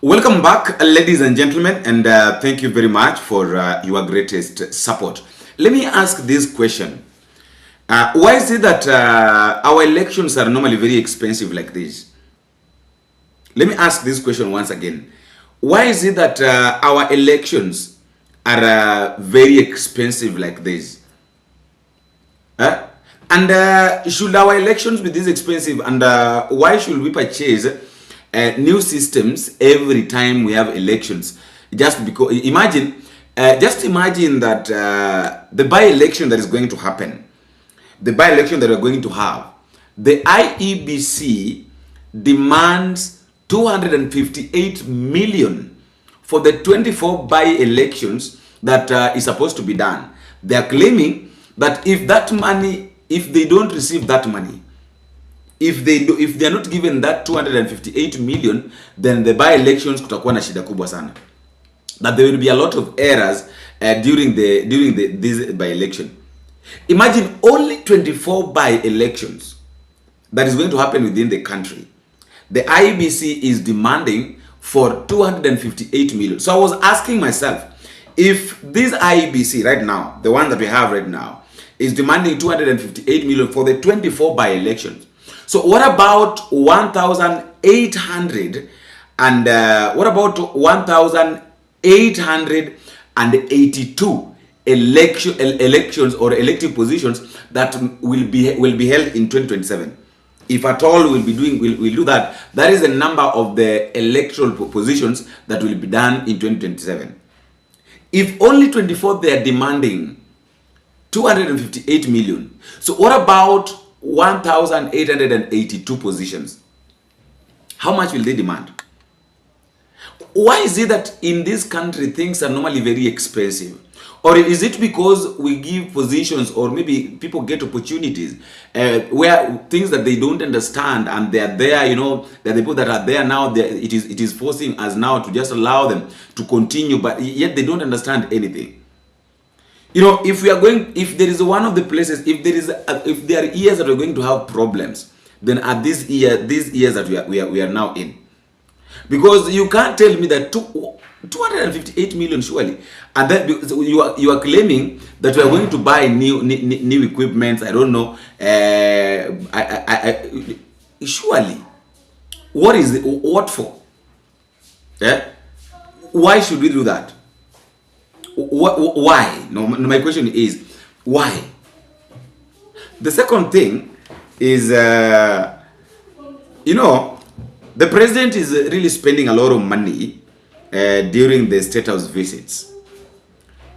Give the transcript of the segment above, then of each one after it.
Welcome back, ladies and gentlemen, and thank you very much for your greatest support. Let me ask this question. Why is it that our elections are normally very expensive like this? Let me ask this question once again. Why is it that our elections are very expensive like this? And should our elections be this expensive? And why should we purchase new systems every time we have elections? Just because, just imagine that the by-election that is going to happen, the by-election that we're going to have, the IEBC demands 258 million for the 24 by-elections that is supposed to be done. They are claiming that if that money, if they don't receive that money, if they are not given that 258 million, then the by-elections kutakuwa na shida kubwa sana. That there will be a lot of errors during this by-election. Imagine only 24 by-elections that is going to happen within the country. The IEBC is demanding for 258 million. So I was asking myself, if this IEBC right now, the one that we have right now, is demanding 258 million for the 24 by-elections, so what about 1,800 and what about 1,882 elections or elective positions that will be held in 2027? If at all we'll do that, that is the number of the electoral positions that will be done in 2027. If only 24 they are demanding 258 million, so what about 1,882 positions? How much will they demand? Why is it that in this country things are normally very expensive? Or is it because we give positions, or maybe people get opportunities where things that they don't understand and they are there, they're the people that are there now, it is forcing us now to just allow them to continue, but yet they don't understand anything. If there is one of the places, if there are years that we're going to have problems, then are these years that we are now in. Because you can't tell me that 258 million surely, and then you are claiming that we are going to buy new equipment. I don't know. Surely, what for? Why should we do that? Why? No, my question is why. The second thing is, the president is really spending a lot of money during the State House visits.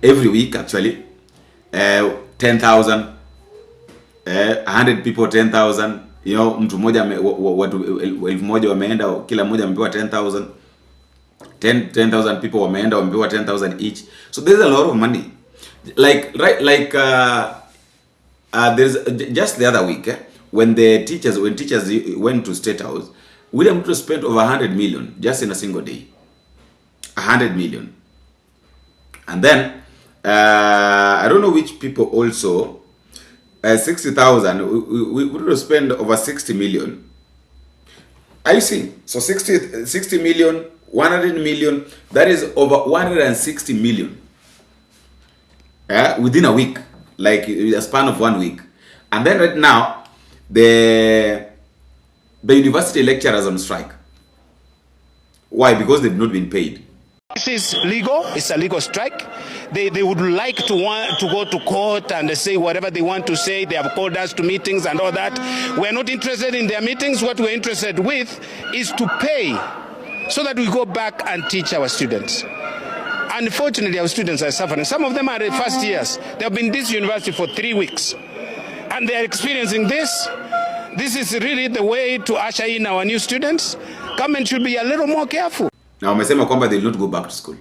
Every week, actually, 10,000, 100 people, 10,000. Mtu mmoja watu 1,000 wameenda, kila mmoja amepewa 10,000. 10,000 people wameenda wamepewa 10,000 each. So there's a lot of money. There's just the other week when teachers went to State House, William Ruto spent over 100 million just in a single day. 100 million. And then I don't know which people also 60,000. We would spend over 60 million. I see. So 60 million, 100 million, that is over 160 million within a week, like a span of 1 week. And then right now, the university lecturers on strike. Why? Because they've not been paid. This is legal. It's a legal strike. They would like to go to court and say whatever they want to say. They have called us to meetings and all that. We're not interested in their meetings. What we're interested with is to pay so that we go back and teach our students. Unfortunately, our students are suffering. Some of them are in first years. They have been in this university for 3 weeks. And they are experiencing this. This is really the way to usher in our new students. Government should be a little more careful. Now, wamesema kwamba they'll not go back to school.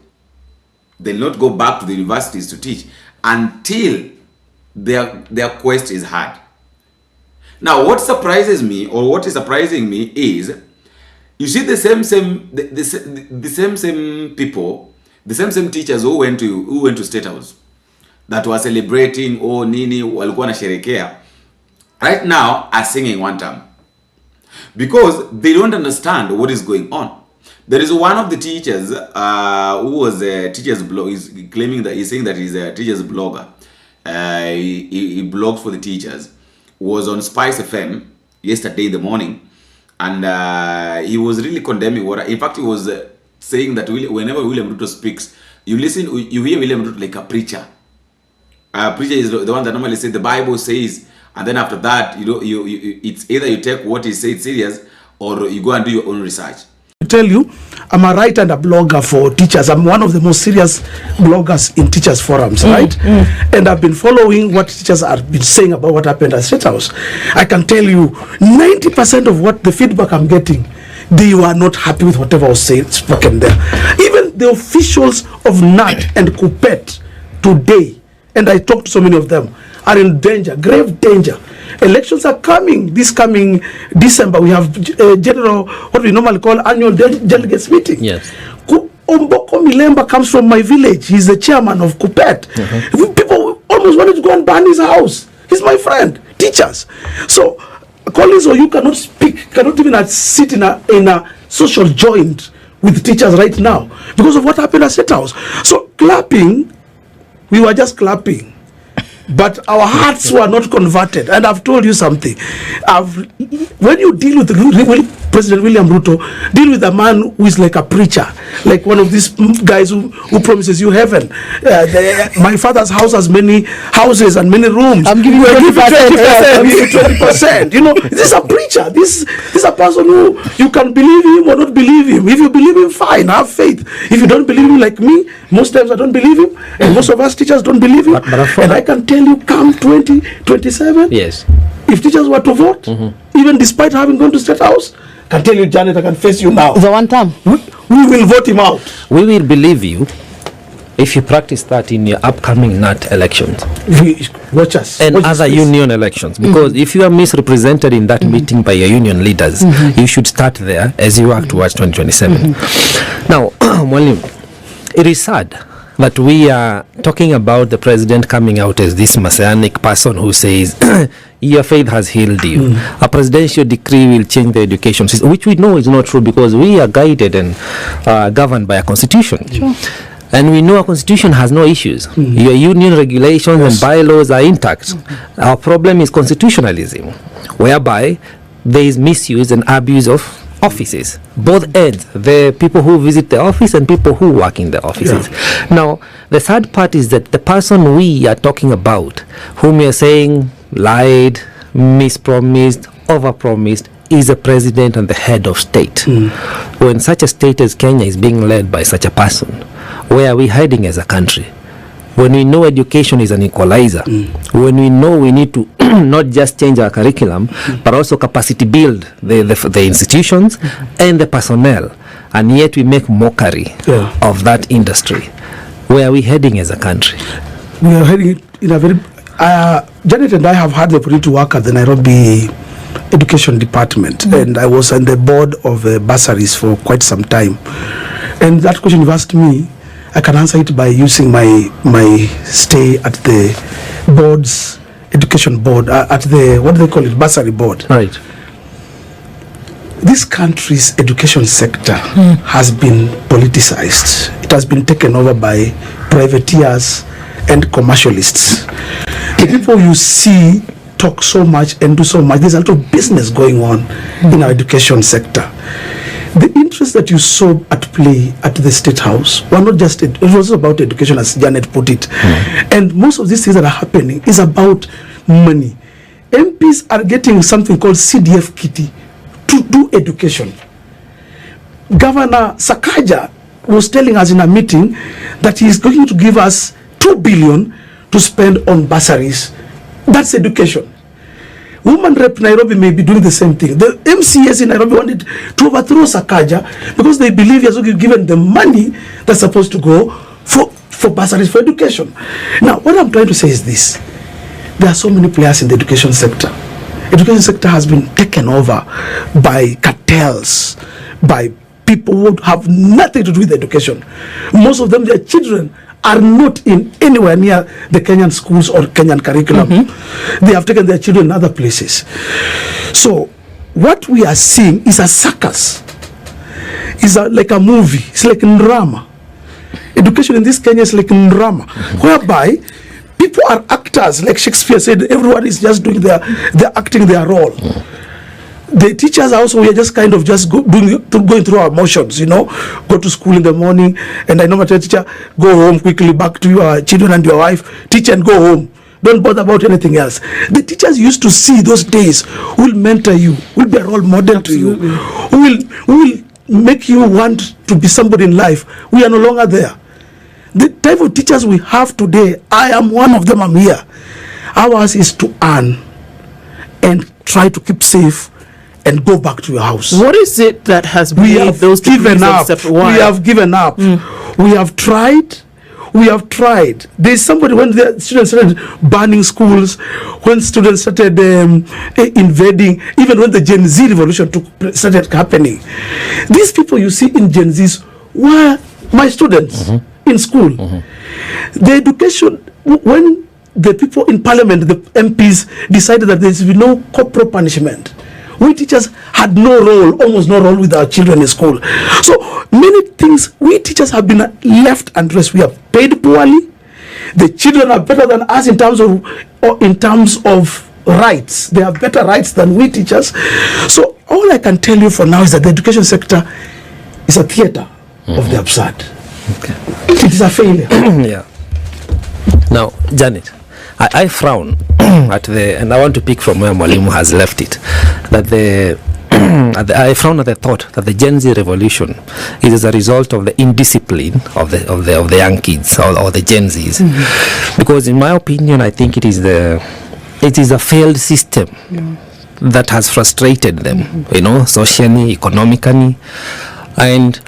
They'll not go back to the universities to teach until their quest is hard. Now, what surprises me, or what is surprising me, is you see the same people, the same teachers who went to State House that were celebrating nini walikuwa na sherekea, right now are singing one time, because they don't understand what is going on. There is one of the teachers who was a teacher's blog. He's claiming that he's saying that he's a teacher's blogger. He blogs for the teachers. Was on Spice FM yesterday in the morning, and he was really condemning what. In fact, he was saying that whenever William Ruto speaks, you hear William Ruto like a preacher. Preacher is the one that normally says the Bible says, and then after that, it's either you take what he said serious or you go and do your own research. Tell you, I'm a writer and a blogger for teachers. I'm one of the most serious bloggers in teachers forums, right? And I've been following what teachers have been saying about what happened at State House. I can tell you 90% of what the feedback I'm getting, they were not happy with whatever was spoken there. Even the officials of NAT and Kupet today, and I talked to so many of them, are in danger, grave danger. Elections are coming. This coming December, we have general, what we normally call annual delegates meeting. Yes. Omboko Milemba comes from my village. He's the chairman of Kupet. People almost wanted to go and burn his house. He's my friend. Teachers. So, Collins, or you cannot speak, cannot even sit in a social joint with teachers right now because of what happened at State House. So, clapping, we were just clapping. But our hearts were not converted. And I've told you something. When you deal with President William Ruto, deal with a man who is like a preacher, like one of these guys who promises you heaven. My father's house has many houses and many rooms. I'm giving you 20%. You know, this is a preacher. This is a person who you can believe him or not believe him. If you believe him, fine, have faith. If you don't believe him, like me, most times I don't believe him, and most of us teachers don't believe him. And I can tell you, come 2027, yes, if teachers were to vote, even despite having gone to State House, I can tell you, Janet, I can face you now. The one term. We will vote him out. We will believe you if you practice that in your upcoming NAT elections. Watch us. And watch other union elections. Because if you are misrepresented in that meeting by your union leaders, you should start there as you work towards 2027. Now, Mwalimu, it is sad that we are talking about the president coming out as this messianic person who says, your faith has healed you. A presidential decree will change the education system, which we know is not true because we are guided and governed by a constitution. Sure. And we know our constitution has no issues. Your union regulations and bylaws are intact. Our problem is constitutionalism, whereby there is misuse and abuse of offices, both ends, the people who visit the office and people who work in the offices. Now, the third part is that the person we are talking about, whom we are saying lied, mispromised, overpromised, is a president and the head of state. When such a state as Kenya is being led by such a person, where are we heading as a country? When we know education is an equalizer, when we know we need to not just change our curriculum, but also capacity build the institutions and the personnel, and yet we make mockery of that industry, where are we heading as a country? We are heading in a very... Janet and I have had the opportunity to work at the Nairobi Education Department, and I was on the board of bursaries for quite some time. And that question you've asked me, I can answer it by using my stay at the board's education board, at the, what do they call it, bursary board. Right. This country's education sector has been politicized. It has been taken over by privateers and commercialists. The people you see talk so much and do so much, there's a lot of business going on in our education sector. The interest that you saw at play at the State House were not just, it was also about education, as Janet put it. And most of these things that are happening is about money. MPs are getting something called CDF kitty to do education. Governor Sakaja was telling us in a meeting that he is going to give us 2 billion to spend on bursaries. That's education. Women Rep Nairobi may be doing the same thing. The MCS in Nairobi wanted to overthrow Sakaja because they believe he has given them money that's supposed to go for bursaries for education. Now, what I'm trying to say is this. There are so many players in the education sector. Education sector has been taken over by cartels, by people who have nothing to do with education. Most of them, their children are not in anywhere near the Kenyan schools or Kenyan curriculum. They have taken their children in other places. So what we are seeing is a circus. is like a movie. It's like a drama. Education in this Kenya is like a drama, whereby people are actors. Like Shakespeare said, everyone is just doing they're acting their role. The teachers also, we are just kind of just going through our motions, go to school in the morning, and I know my teacher, go home quickly, back to your children and your wife, teach and go home. Don't bother about anything else. The teachers used to see those days, who will mentor you, will be a role model to you, who will make you want to be somebody in life. We are no longer there. The type of teachers we have today, I am one of them, I'm here. Ours is to earn and try to keep safe and go back to your house. What is it that has made those given up? We have given up. We have tried. There's somebody, when the students started burning schools, when students started invading, even when the Gen Z revolution started happening, these people you see in Gen Zs were my students in school. The education, when the people in parliament, the MPs, decided that there should be no corporal punishment, we teachers had almost no role with our children in school. So many things, we teachers have been left undressed. We are paid poorly. The children are better than us in terms of rights. They have better rights than we teachers. So all I can tell you for now is that the education sector is a theater of the absurd. Okay. It is a failure. Yeah. Now, Janet, I frown at and I want to pick from where Mwalimu has left it, that I frown at the thought that the Gen Z revolution is as a result of the indiscipline of the young kids or the Gen Zs, because in my opinion, I think it is a failed system that has frustrated them, socially, economically, and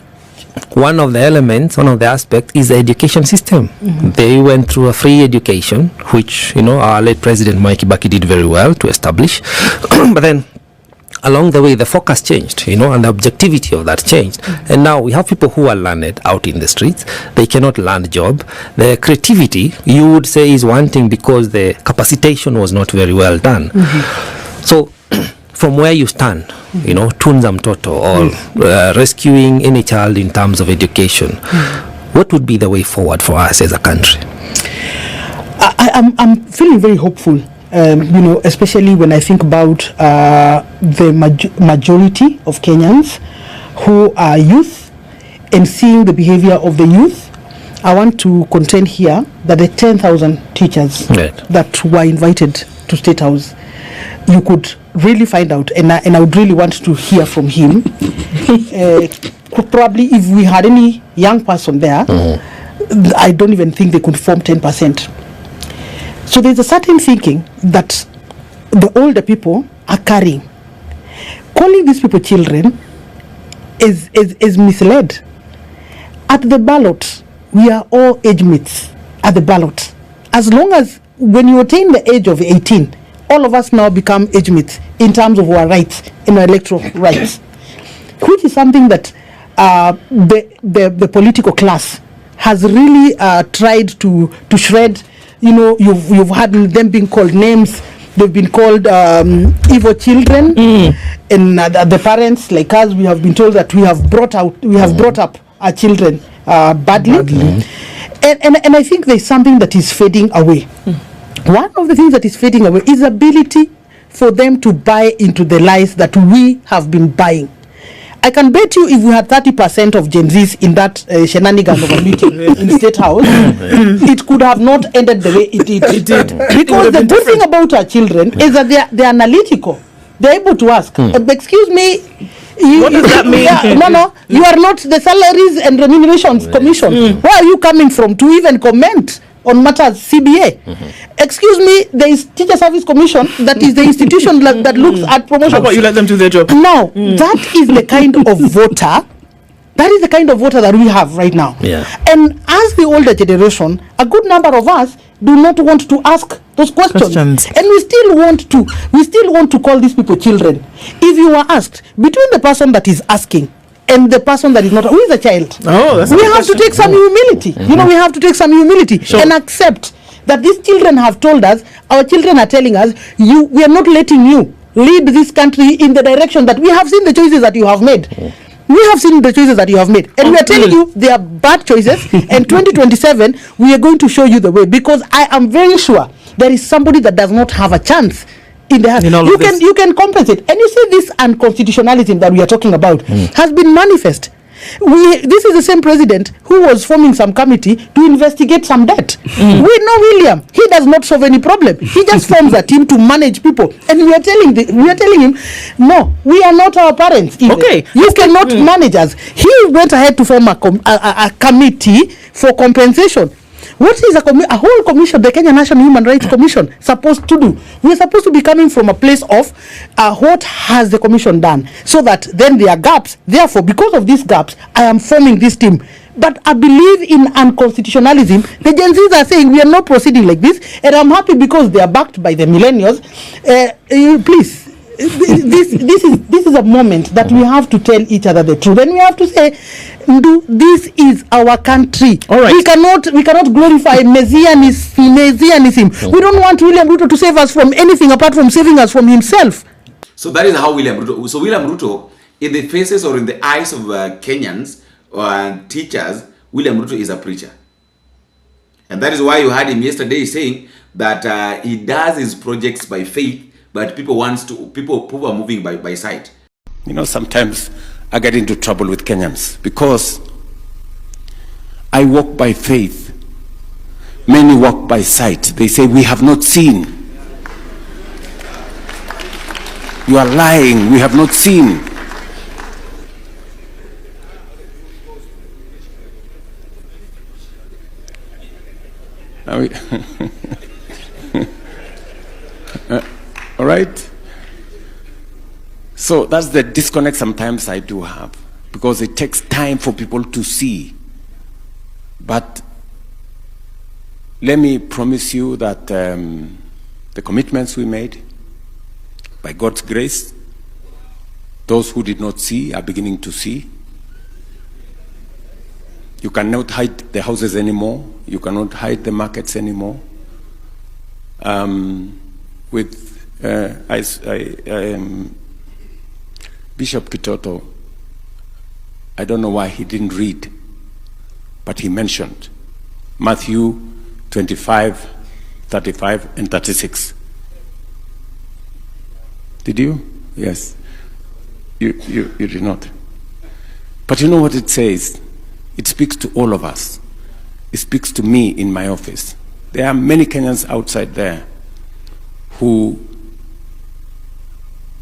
one of the aspects is the education system. They went through a free education, which, our late President Mwai Kibaki did very well to establish. But then, along the way, the focus changed, and the objectivity of that changed. And now we have people who are learned out in the streets. They cannot land a job. The creativity, you would say, is wanting because the capacitation was not very well done. So, from where you stand, Tunza Mtoto or rescuing any child in terms of education, what would be the way forward for us as a country? I'm feeling very hopeful, especially when I think about the majority of Kenyans who are youth and seeing the behavior of the youth. I want to contend here that the 10,000 teachers that were invited to State House, you could really find out, and I would really want to hear from him. Probably if we had any young person there, I don't even think they could form 10%. So there's a certain thinking that the older people are carrying. Calling these people children is misled. At the ballot, we are all age mates at the ballot. As long as when you attain the age of 18, all of us now become age mates in terms of our rights, in our electoral rights, which is something that the political class has really tried to shred. You've had them being called names. They've been called evil children, and the parents like us, we have been told that we have brought up our children badly. And I think there's something that is fading away. One of the things that is fading away is ability for them to buy into the lies that we have been buying. I can bet you if we had 30% of Gen Zs in that shenanigans of a meeting in State House, it could have not ended the way it did. Because the good thing about our children is that they're analytical. They're able to ask, excuse me, what does that mean? No, you are not the Salaries and Remunerations Commission. Where are you coming from to even comment on matters CBA? Excuse me, there is Teacher Service Commission, that is the institution that looks at promotion. How about you let them do their job? No, that is the kind of voter. That is the kind of voter that we have right now. Yeah. And as the older generation, a good number of us do not want to ask those questions. And we still want to call these people children. If you were asked, between the person that is asking and the person that is not, who is a child? We have to take some humility. We have to take some humility and accept that these children have told us, our children are telling us, we are not letting you lead this country in the direction that we have seen the choices that you have made. We have seen the choices that you have made, and we are telling you they are bad choices. And 2027, we are going to show you the way, because I am very sure there is somebody that does not have a chance in the house. You can compensate, and you see this unconstitutionalism that we are talking about has been manifest. This is the same president who was forming some committee to investigate some debt. We know William. He does not solve any problem. He just forms a team to manage people, and we are telling him, no, we are not our parents. Either. Okay, you cannot manage us. He went ahead to form a committee for compensation. What is a whole commission, the Kenya National Human Rights Commission, supposed to do? We are supposed to be coming from a place of what has the commission done, so that then there are gaps. Therefore, because of these gaps, I am forming this team. But I believe in unconstitutionalism. The Gen Zs are saying we are not proceeding like this, and I'm happy because they are backed by the millennials. Please. This is a moment that we have to tell each other the truth, and we have to say, this is our country. All right. We cannot glorify messianism. We don't want William Ruto to save us from anything apart from saving us from himself. So that is how William Ruto, in the faces or in the eyes of Kenyans or teachers, William Ruto is a preacher. And that is why you heard him yesterday saying that he does his projects by faith, but people are moving by sight. You know, sometimes I get into trouble with Kenyans because I walk by faith. Many walk by sight. They say, we have not seen. You are lying. We have not seen. All right? So that's the disconnect sometimes I do have, because it takes time for people to see. But let me promise you that the commitments we made, by God's grace, those who did not see are beginning to see. You cannot hide the houses anymore. You cannot hide the markets anymore. Bishop Kitoto, I don't know why he didn't read, but he mentioned Matthew 25, 35, and 36. Did you? Yes. You did not. But you know what it says? It speaks to all of us. It speaks to me in my office. There are many Kenyans outside there who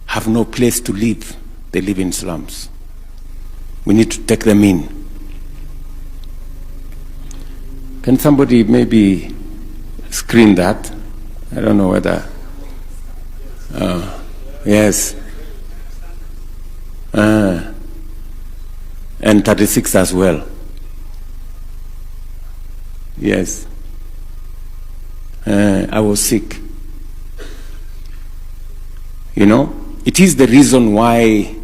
have no place to live. They live in slums. We need to take them in. Can somebody maybe screen that? I don't know whether. Yes. And 36 as well. Yes. I was sick. You know, it is the reason why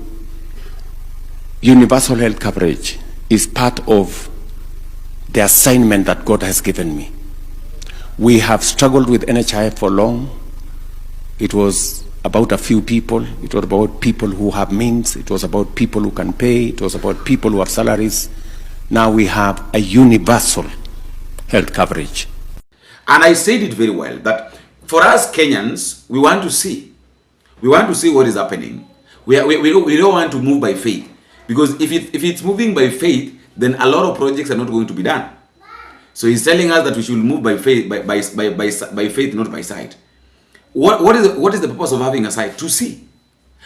universal health coverage is part of the assignment that God has given me. We have struggled with NHI for long. It was about a few people. It was about people who have means. It was about people who can pay. It was about people who have salaries. Now we have a universal health coverage. And I said it very well, that for us Kenyans, we want to see. We want to see what is happening. We don't want to move by faith. Because if it's moving by faith, then a lot of projects are not going to be done. So he's telling us that we should move by faith, by faith, not by sight. What is the purpose of having a sight? To see.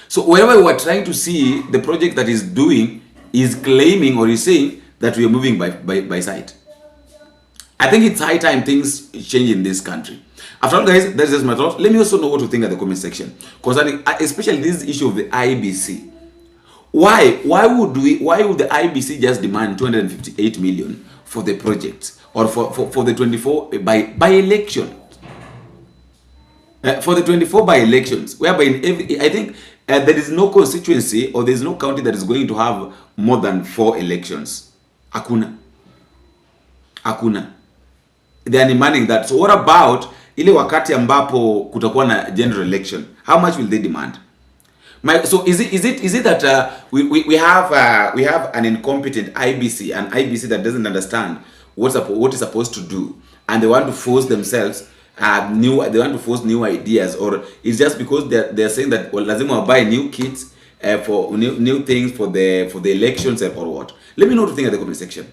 So wherever we are trying to see, the project that he's doing is claiming or is saying that we are moving by sight. I think it's high time things change in this country. After all, guys, that's just my thought. Let me also know what you think at the comment section concerning, especially this issue of the IEBC. Why would the IEBC just demand 258 million for the project, or for the 24 by election? For the 24 by elections, whereby I think there is no constituency or there is no county that is going to have more than 4 elections. Hakuna. They are demanding that. So what about ile wakati ambapo kutakuwa na general election? How much will they demand? So is it that we have an incompetent IBC, an IBC that doesn't understand what is supposed to do, and they want to force themselves they want to force new ideas, or it's just because they're saying that, well, lazima buy new kits for new things for the elections or what? Let me know what you think at the comment section.